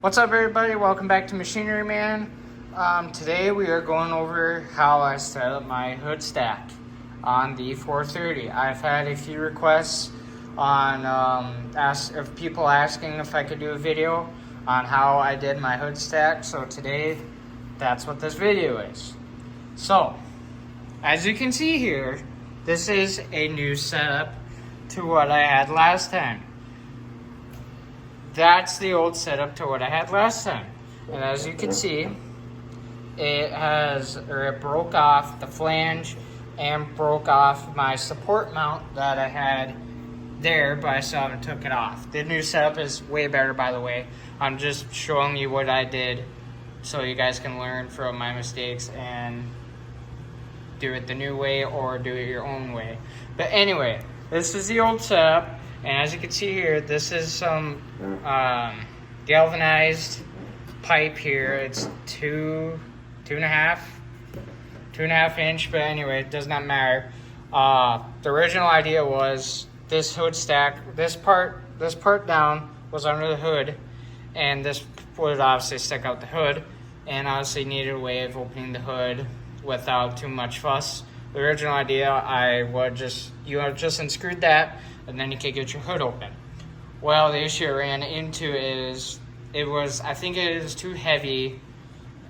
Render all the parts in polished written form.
What's up, everybody? Welcome back to Machinery Man. Today we are going over how I set up my hood stack on the 430. I've had a few requests on of people asking if I could do a video on how I did my hood stack. So today, that's what this video is. So, as you can see here, this is a new setup to what I had last time. That's the old setup to what I had last time. And as you can see, it broke off the flange and broke off my support mount that I had there, but I still haven't took it off. The new setup is way better, by the way. I'm just showing you what I did so you guys can learn from my mistakes and do it the new way or do it your own way. But anyway, this is the old setup. And as you can see here, this is some galvanized pipe here. It's two and a half inch, but anyway, it does not matter. The original idea was this hood stack, this part down was under the hood, and this would obviously stick out the hood, and obviously needed a way of opening the hood without too much fuss. The original idea, you just unscrewed that, and then you can get your hood open. Well, the issue I ran into is I think it is too heavy,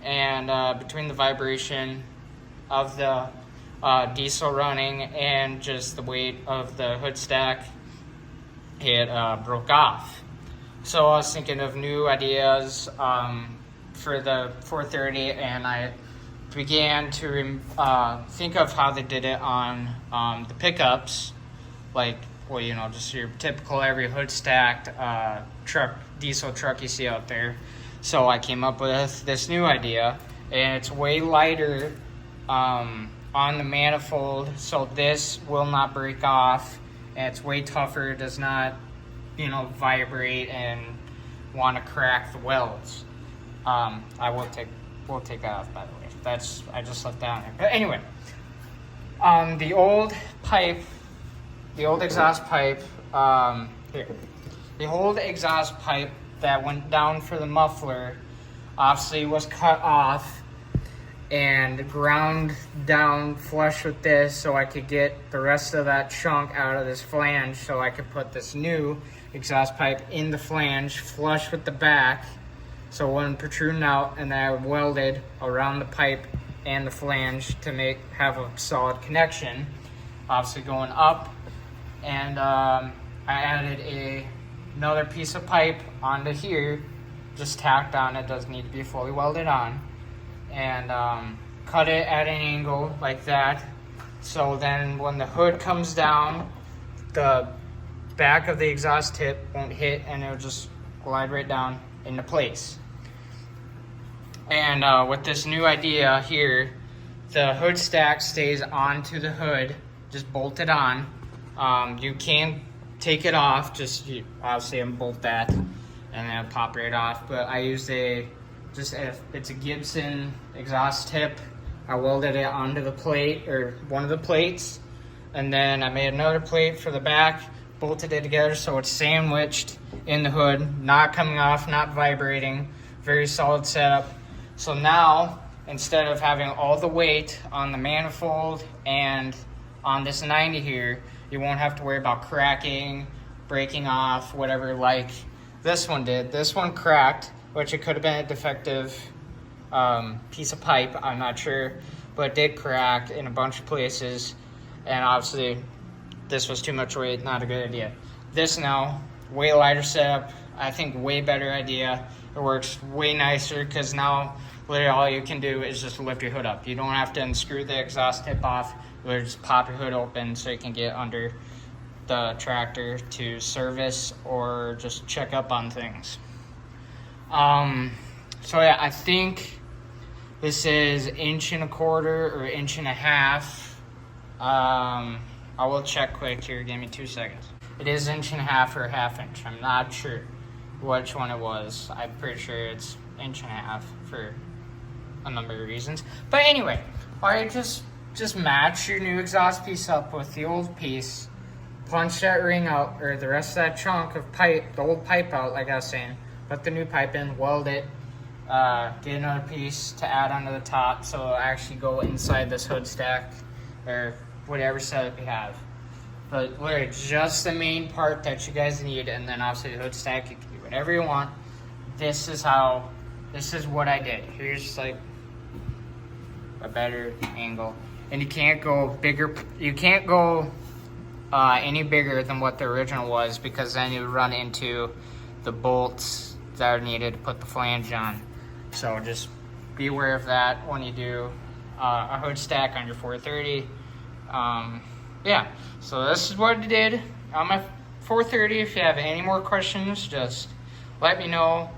and between the vibration of the diesel running and just the weight of the hood stack, it broke off. So I was thinking of new ideas for the 430, and I began to think of how they did it on the pickups, like, well, you know, just your typical every hood stacked diesel truck you see out there. So I came up with this new idea, and it's way lighter on the manifold, so this will not break off, and it's way tougher. It does not, vibrate and want to crack the welds. We'll take that off, by the way. I just left that on there. But anyway, the old exhaust pipe, the old exhaust pipe that went down for the muffler obviously was cut off and ground down flush with this, so I could get the rest of that chunk out of this flange, so I could put this new exhaust pipe in the flange flush with the back, so it wasn't protruding out, and then I welded around the pipe and the flange to have a solid connection, obviously going up. And I added another piece of pipe onto here, just tacked on. It doesn't need to be fully welded on, and cut it at an angle like that, so then when the hood comes down, the back of the exhaust tip won't hit, and it'll just glide right down into place. And with this new idea here, the hood stack stays onto the hood, just bolted on. You can take it off, obviously unbolt that, and then it'll pop right off. But I used it's a Gibson exhaust tip. I welded it onto the plate, or one of the plates, and then I made another plate for the back, bolted it together so it's sandwiched in the hood, not coming off, not vibrating, very solid setup. So now, instead of having all the weight on the manifold and on this 90 here, you won't have to worry about cracking, breaking off, whatever, like this one did. This one cracked, which it could have been a defective piece of pipe, I'm not sure, but it did crack in a bunch of places, and obviously this was too much weight, not a good idea. This now, way lighter setup, I think way better idea. It works way nicer, because now literally all you can do is just lift your hood up. You don't have to unscrew the exhaust tip off. You just pop your hood open so you can get under the tractor to service or just check up on things. So yeah, I think this is 1.25 inches or 1.5 inches. I will check quick here, give me 2 seconds. It is 1.5 inches or 1/2 inch. I'm not sure which one it was. I'm pretty sure it's 1.5 inches for a number of reasons. But anyway, alright, just match your new exhaust piece up with the old piece, punch that ring out, or the rest of that chunk of pipe, the old pipe out, like I was saying, put the new pipe in, weld it, get another piece to add onto the top so it'll actually go inside this hood stack or whatever setup you have. But literally just the main part that you guys need, and then obviously the hood stack, you can do whatever you want. This is what I did. Here's like a better angle. And you can't go bigger, you can't go any bigger than what the original was, because then you run into the bolts that are needed to put the flange on. So just be aware of that when you do a hood stack on your 430. Yeah, so this is what I did on my 430. If you have any more questions, just let me know.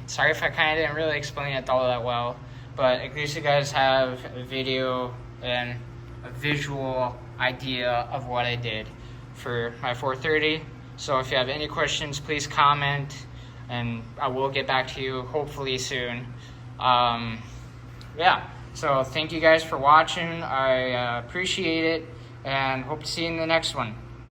Sorry if I kind of didn't really explain it all that well, but at least you guys have a video and a visual idea of what I did for my 430. So if you have any questions, please comment, and I will get back to you hopefully soon. Yeah, so thank you guys for watching. I appreciate it, and hope to see you in the next one.